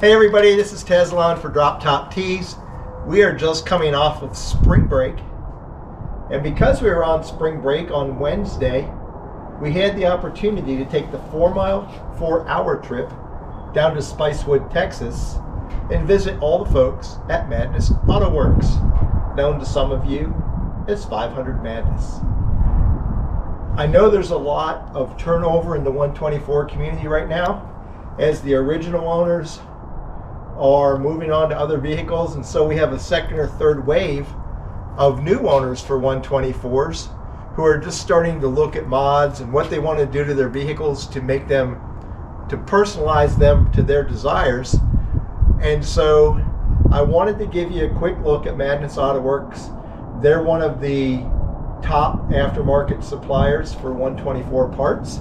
Hey everybody, this is Tezlon for Drop Top Tees. We are just coming off of spring break, and because we were on spring break on Wednesday, we had the opportunity to take the 4-hour trip down to Spicewood, Texas, and visit all the folks at Madness Autoworks, known to some of you as 500 Madness. I know there's a lot of turnover in the 124 community right now, as the original owners are moving on to other vehicles, and so we have a second or third wave of new owners for 124s who are just starting to look at mods and what they want to do to their vehicles to make them, to personalize them to their desires. And so I wanted to give you a quick look at Madness Autoworks. They're one of the top aftermarket suppliers for 124 parts,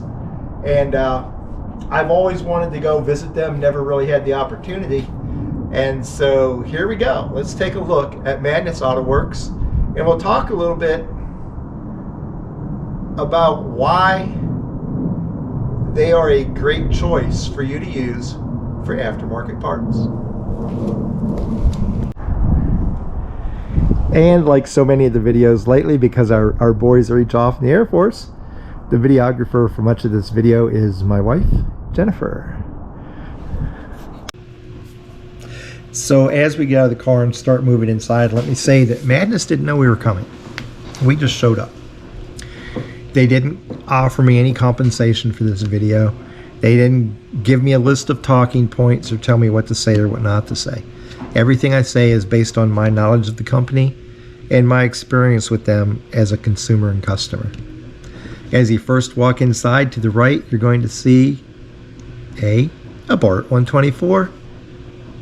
and I've always wanted to go visit them, never really had the opportunity. And so here we go. Let's take a look at Madness Autoworks, and we'll talk a little bit about why they are a great choice for you to use for aftermarket parts. And like so many of the videos lately, because our boys are each off in the Air Force, the videographer for much of this video is my wife, Jennifer. So as we get out of the car and start moving inside, let me say that Madness didn't know we were coming. We just showed up. They didn't offer me any compensation for this video. They didn't give me a list of talking points or tell me what to say or what not to say. Everything I say is based on my knowledge of the company and my experience with them as a consumer and customer. As you first walk inside, to the right, you're going to see a Bart 124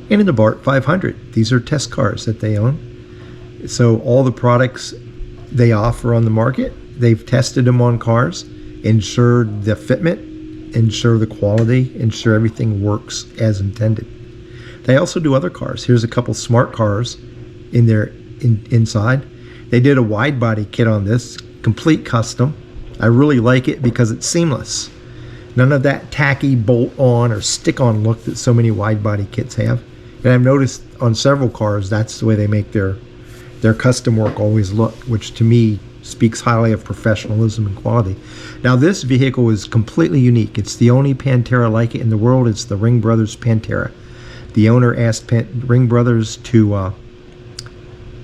and an Bart 500. These are test cars that they own. So all the products they offer on the market, they've tested them on cars, ensured the fitment, ensure the quality, ensure everything works as intended. They also do other cars. Here's a couple smart cars in their inside. They did a wide body kit on this, complete custom. I really like it because it's seamless. None of that tacky bolt on or stick on look that so many wide body kits have. And I've noticed on several cars that's the way they make their custom work always look, which to me speaks highly of professionalism and quality. Now this vehicle is completely unique. It's the only Pantera like it in the world. It's the Ring Brothers Pantera. The owner asked Ring Brothers to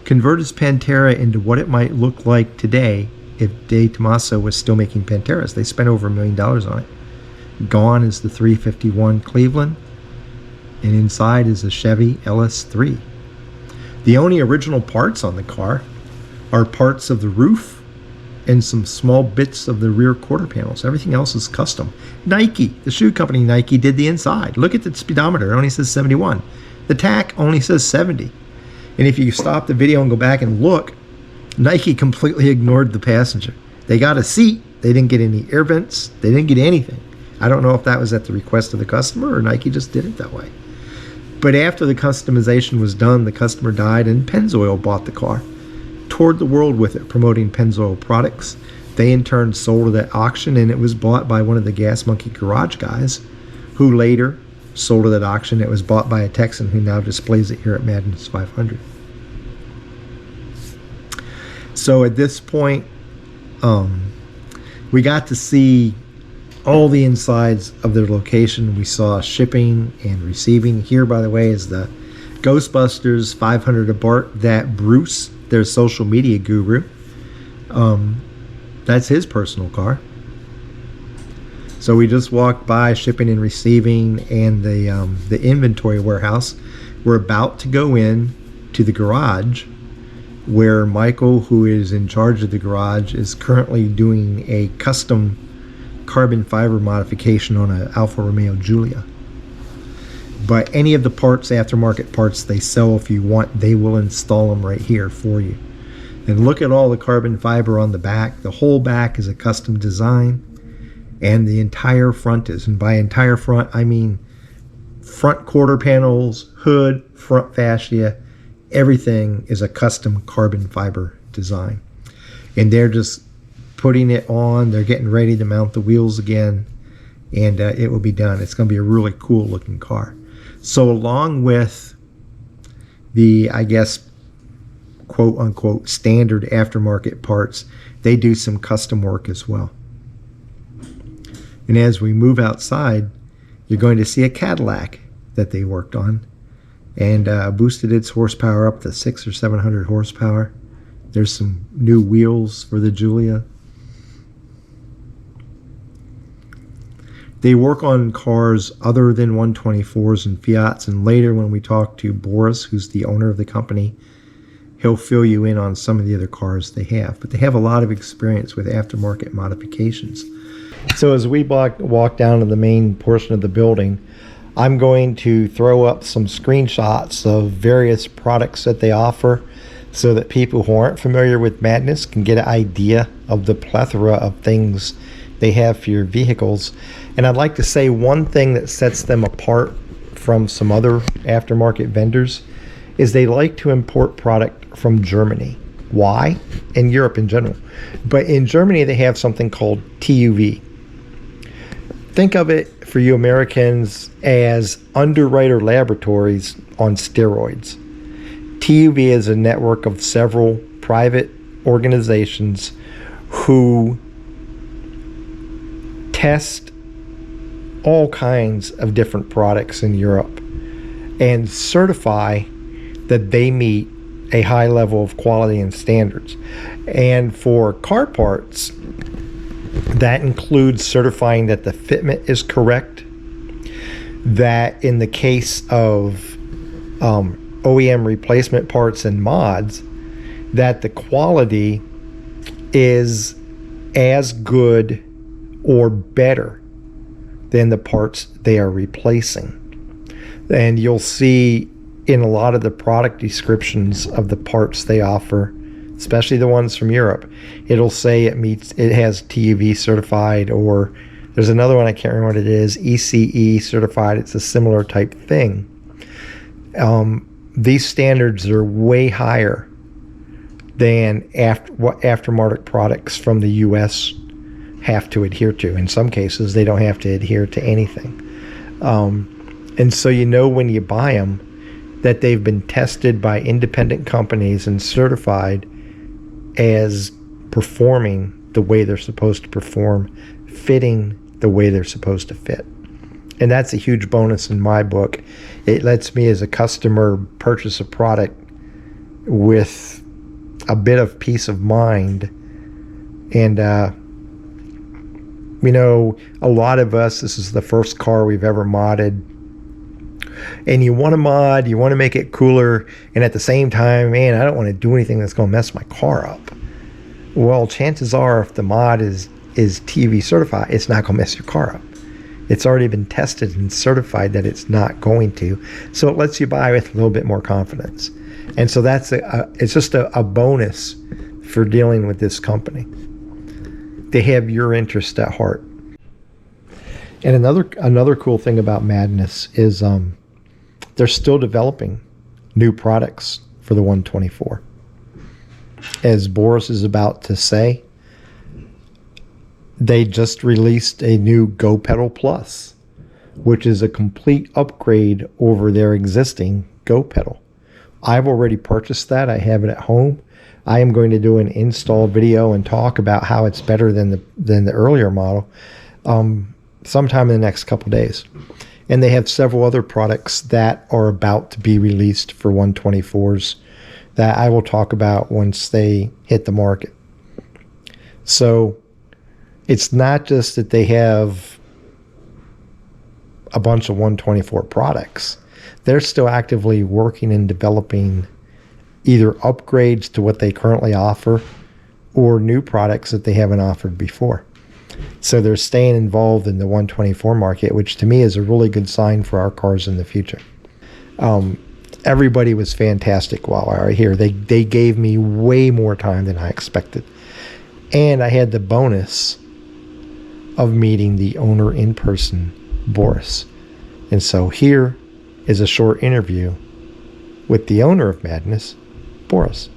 convert his Pantera into what it might look like today if De Tomaso was still making Panteras. They spent over $1 million on it. Gone is the 351 Cleveland, and inside is a Chevy LS3. The only original parts on the car are parts of the roof and some small bits of the rear quarter panels. Everything else is custom. Nike, the shoe company Nike, did the inside. Look at the speedometer, it only says 71. The tach only says 70. And if you stop the video and go back and look, Nike completely ignored the passenger. They got a seat, they didn't get any air vents, they didn't get anything. I don't know if that was at the request of the customer or Nike just did it that way. But after the customization was done, the customer died and Pennzoil bought the car, toured the world with it, promoting Pennzoil products. They in turn sold it at auction, and it was bought by one of the Gas Monkey Garage guys, who later sold it at auction. It was bought by a Texan who now displays it here at Madness 500. So at this point, we got to see all the insides of their location. We saw shipping and receiving. Here, by the way, is the Ghostbusters 500 Bart that Bruce, their social media guru, that's his personal car. So we just walked by shipping and receiving and the inventory warehouse. We're about to go in to the garage where Michael, who is in charge of the garage, is currently doing a custom carbon fiber modification on an Alfa Romeo Giulia. But any of the parts, aftermarket parts they sell, if you want, they will install them right here for you. And look at all the carbon fiber on the back. The whole back is a custom design, and the entire front is. And by entire front, I mean front quarter panels, hood, front fascia, everything is a custom carbon fiber design. And they're just putting it on. They're getting ready to mount the wheels again, and it will be done. It's going to be a really cool looking car. So along with the, I guess, quote unquote, standard aftermarket parts, they do some custom work as well. And as we move outside, you're going to see a Cadillac that they worked on and boosted its horsepower up to 600 or 700 horsepower. There's some new wheels for the Giulia. They work on cars other than 124s and Fiats, and later when we talk to Boris, who's the owner of the company, he'll fill you in on some of the other cars they have. But they have a lot of experience with aftermarket modifications. So as we walk down to the main portion of the building, I'm going to throw up some screenshots of various products that they offer so that people who aren't familiar with Madness can get an idea of the plethora of things they have for your vehicles. And I'd like to say one thing that sets them apart from some other aftermarket vendors is they like to import product from Germany. Why? And Europe in general. But in Germany, they have something called TUV. Think of it for you Americans as underwriter laboratories on steroids. TUV is a network of several private organizations who test all kinds of different products in Europe and certify that they meet a high level of quality and standards. And for car parts, that includes certifying that the fitment is correct, that in the case of OEM replacement parts and mods, that the quality is as good or better than the parts they are replacing. And you'll see in a lot of the product descriptions of the parts they offer, especially the ones from Europe, it'll say it has TUV certified, or there's another one, I can't remember what it is, ECE certified. It's a similar type thing. These standards are way higher than what aftermarket products from the US have to adhere to. In some cases, they don't have to adhere to anything. And so you know when you buy them that they've been tested by independent companies and certified as performing the way they're supposed to perform, fitting the way they're supposed to fit. And that's a huge bonus in my book. It lets me as a customer purchase a product with a bit of peace of mind. And, you know, a lot of us, this is the first car we've ever modded. And you want to mod, you want to make it cooler, and at the same time, man, I don't want to do anything that's going to mess my car up. Well, chances are if the mod is TV certified, it's not going to mess your car up. It's already been tested and certified that it's not going to. So it lets you buy with a little bit more confidence. And so that's it's just a bonus for dealing with this company. They have your interest at heart. And another cool thing about Madness is they're still developing new products for the 124. As Boris is about to say, they just released a new Go Pedal Plus, which is a complete upgrade over their existing Go Pedal. I've already purchased that. I have it at home. I am going to do an install video and talk about how it's better than the earlier model sometime in the next couple days. And they have several other products that are about to be released for 124s that I will talk about once they hit the market. So it's not just that they have a bunch of 124 products. They're still actively working and developing either upgrades to what they currently offer or new products that they haven't offered before. So they're staying involved in the 124 market, which to me is a really good sign for our cars in the future. Everybody was fantastic while I was here. They gave me way more time than I expected. And I had the bonus of meeting the owner in person, Boris. And so here is a short interview with the owner of Madness, Boris.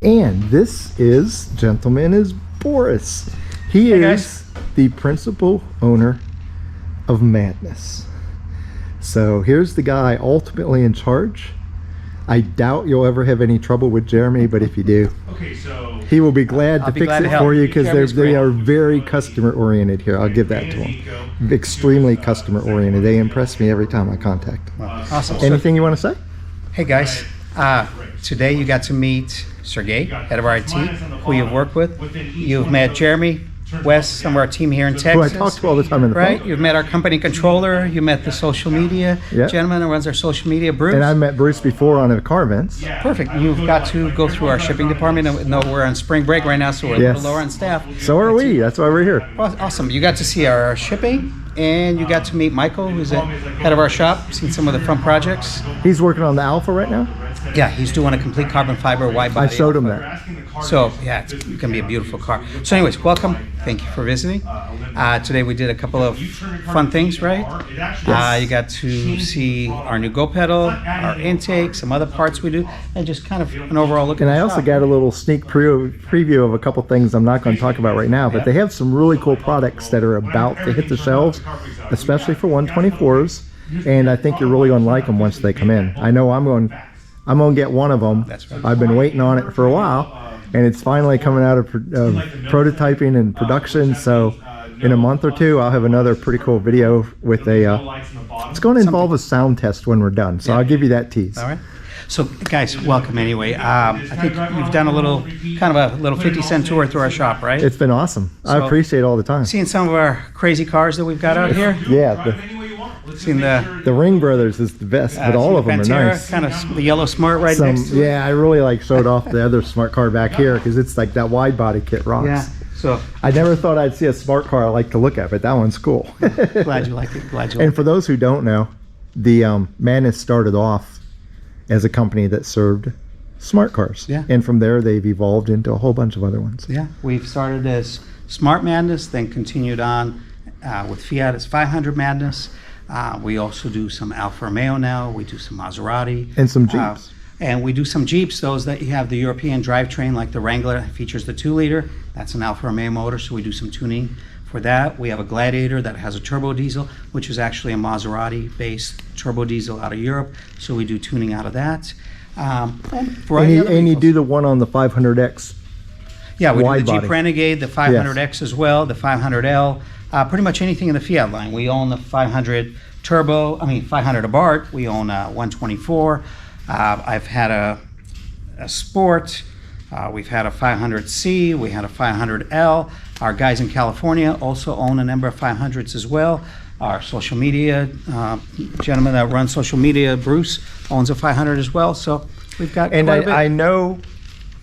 And this gentleman is Boris. He is the principal owner of Madness. So here's the guy ultimately in charge. I doubt you'll ever have any trouble with Jeremy, but if you do, he will be glad to fix it for you, because they are very customer oriented here. I'll give that to them. Extremely customer oriented. They impress me every time I contact them. Awesome. Anything you want to say? Hey guys, today you got to meet Sergey, head of our IT, who you've worked with. You've met Jeremy, Wes, some of our team here in Texas. Who I talk to all the time in the right? phone. You've met our company controller. You met the social media gentleman who runs our social media, Bruce. And I met Bruce before on the car events. Perfect. You've got to go through our shipping department. I know we're on spring break right now, so we're a little lower on staff. So are we. That's why we're here. Awesome. You got to see our shipping, and you got to meet Michael, who's the head of our shop, seen some of the front projects. He's working on the Alpha right now? Yeah, he's doing a complete carbon fiber wide body. I showed him that. So yeah, it's going to be a beautiful car. So anyways, welcome. Thank you for visiting. Today we did a couple of fun things, right? Yes. You got to see our new Go pedal, our intake, some other parts we do, and just kind of an overall look at And the I also shop. got a little sneak preview of a couple things I'm not going to talk about right now, but they have some really cool products that are about to hit the shelves, especially for 124s, and I think you're really going to like them once they come in. I know I'm going to get one of them. That's right. I've been waiting on it for a while, and it's finally coming out of prototyping and production, so in a month or two I'll have another pretty cool video with a it's going to involve a sound test when we're done, so I'll give you that tease. All right. So guys, welcome anyway. I think you've done a little, kind of a little 50-cent tour through our shop, right? It's been awesome. I So, appreciate it all the time. Seeing some of our crazy cars that we've got out here. Yeah, Seen the Ring Brothers is the best, but all of them are nice. Kind of the yellow Smart right next to it. Yeah, I really showed off the other smart car back here, because it's like that wide body kit rocks. Yeah. So I never thought I'd see a smart car I like to look at, but that one's cool. glad you like it. Glad you like And for those who don't know, the Madness started off as a company that served smart cars. Yeah. And from there, they've evolved into a whole bunch of other ones. Yeah, we've started as Smart Madness, then continued on with Fiat as 500 Madness. We also do some Alfa Romeo now. We do some Maserati. And some Jeeps. And we do some Jeeps, those that you have the European drivetrain, like the Wrangler, features the 2-liter. That's an Alfa Romeo motor, so we do some tuning for that. We have a Gladiator that has a turbo diesel, which is actually a Maserati-based turbo diesel out of Europe, so we do tuning out of that. And you do the one on the 500X. Yeah, we do wide the Jeep body. Renegade, the 500X as well, the 500L, pretty much anything in the Fiat line. We own the 500 Turbo, 500 Abarth. We own a 124. I've had a Sport. We've had a 500C. We had a 500L. Our guys in California also own a number of 500s as well. Our social media gentleman that runs social media, Bruce, owns a 500 as well. So we've got And quite a bit. I know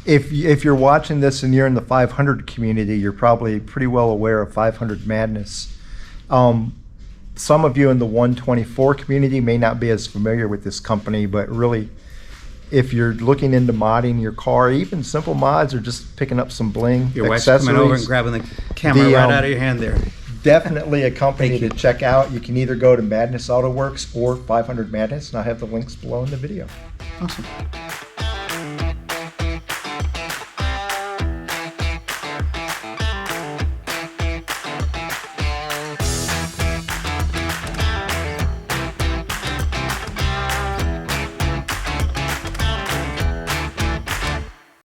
if you're watching this and you're in the 500 community, you're probably pretty well aware of 500 Madness. Some of you in the 124 community may not be as familiar with this company, but really, if you're looking into modding your car, even simple mods or just picking up some bling, Your wife's accessories, coming over and grabbing the camera right out of your hand there. definitely a company Thank to you. check out. You can either go to Madness Autoworks or 500 Madness, and I'll have the links below in the video. Awesome.